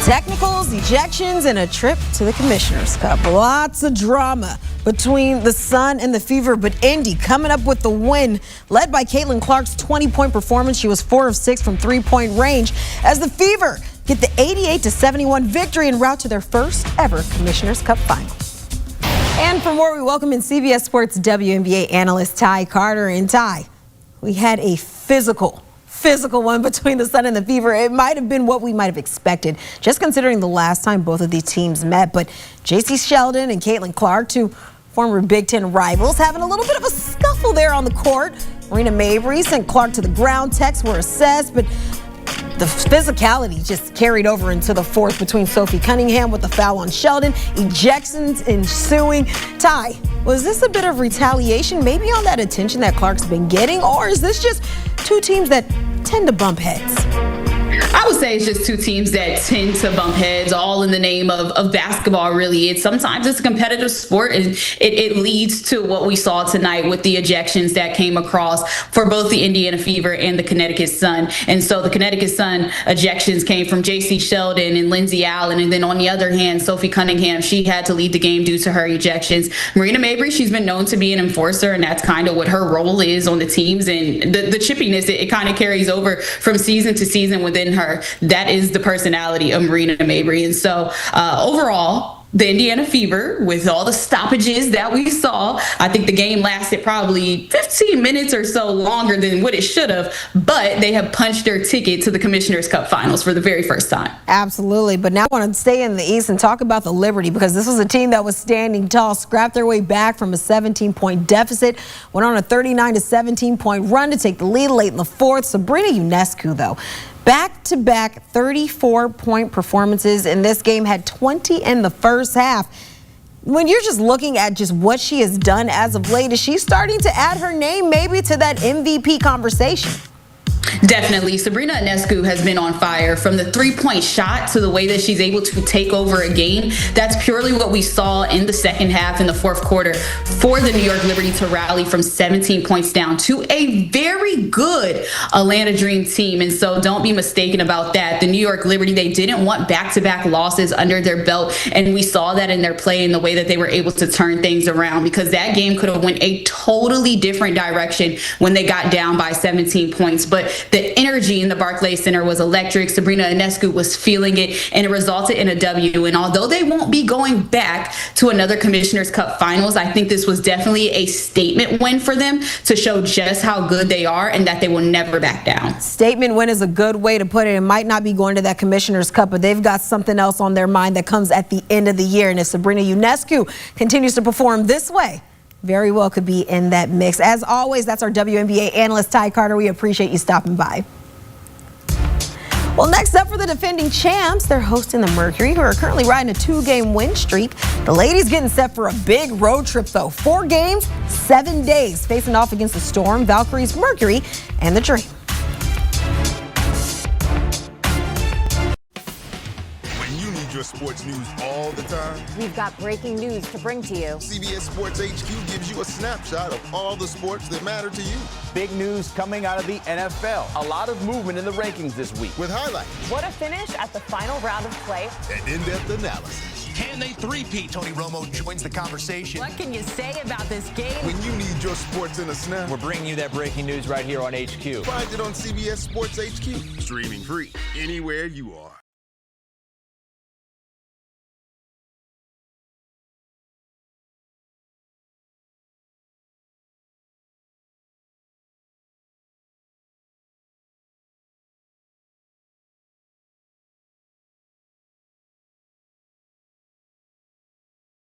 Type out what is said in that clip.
Technicals, ejections, and a trip to the Commissioner's Cup. Lots of drama between the Sun and the Fever, but Indy coming up with the win, led by Caitlin Clark's 20-point performance. She was 4 of 6 from three-point range as the Fever get the 88-71 victory en route to their first ever Commissioner's Cup final. And for more, we welcome in CBS Sports WNBA analyst Ty Carter. And Ty, we had a physical one between the Sun and the Fever. It might have been what we might have expected, just considering the last time both of these teams met. But J.C. Sheldon and Caitlin Clark, two former Big Ten rivals, having a little bit of a scuffle there on the court. Marina Mabry sent Clark to the ground. Texts were assessed, but the physicality just carried over into the fourth between Sophie Cunningham with the foul on Sheldon. Ejections ensuing. Ty, was this a bit of retaliation, maybe on that attention that Clark's been getting, or is this just two teams that tend to bump heads? I would say it's just two teams that tend to bump heads, all in the name of basketball, really. Sometimes it's a competitive sport, and it leads to what we saw tonight with the ejections that came across for both the Indiana Fever and the Connecticut Sun. And so the Connecticut Sun ejections came from J.C. Sheldon and Lindsey Allen. And then on the other hand, Sophie Cunningham, she had to lead the game due to her ejections. Marina Mabry, she's been known to be an enforcer, and that's kind of what her role is on the teams. And the chippiness, it kind of carries over from season to season within her. That is the personality of Marina Mabry. And so overall, the Indiana Fever, with all the stoppages that we saw, I think the game lasted probably 15 minutes or so longer than what it should have, but they have punched their ticket to the Commissioner's Cup Finals for the very first time. Absolutely. But now I want to stay in the East and talk about the Liberty, because this was a team that was standing tall, scrapped their way back from a 17-point deficit, went on a 39-17-point run to take the lead late in the fourth. Sabrina Ionescu, though, back-to-back 34-point performances in this game, had 20 in the first half. When you're just looking at just what she has done as of late, is she starting to add her name maybe to that MVP conversation? Definitely. Sabrina Ionescu has been on fire, from the three-point shot to the way that she's able to take over a game. That's purely what we saw in the second half, in the fourth quarter, for the New York Liberty to rally from 17 points down to a very good Atlanta Dream team. And so don't be mistaken about that. The New York Liberty, they didn't want back-to-back losses under their belt, and we saw that in their play and the way that they were able to turn things around, because that game could have went a totally different direction when they got down by 17 points. But the energy in the Barclays Center was electric. Sabrina Ionescu was feeling it, and it resulted in a W. And although they won't be going back to another Commissioner's Cup Finals, I think this was definitely a statement win for them to show just how good they are and that they will never back down. Statement win is a good way to put it. It might not be going to that Commissioner's Cup, but they've got something else on their mind that comes at the end of the year. And if Sabrina Ionescu continues to perform this way, very well could be in that mix. As always, that's our WNBA analyst, Ty Carter. We appreciate you stopping by. Well, next up for the defending champs, they're hosting the Mercury, who are currently riding a 2-game win streak. The ladies getting set for a big road trip, though. 4 games, 7 days, facing off against the Storm, Valkyries, Mercury, and the Dream. Your sports news all the time? We've got breaking news to bring to you. CBS Sports HQ gives you a snapshot of all the sports that matter to you. Big news coming out of the NFL. A lot of movement in the rankings this week. With highlights. What a finish at the final round of play. And in-depth analysis. Can they three-peat? Tony Romo joins the conversation. What can you say about this game? When you need your sports in a snap, we're bringing you that breaking news right here on HQ. Find it on CBS Sports HQ. Streaming free anywhere you are.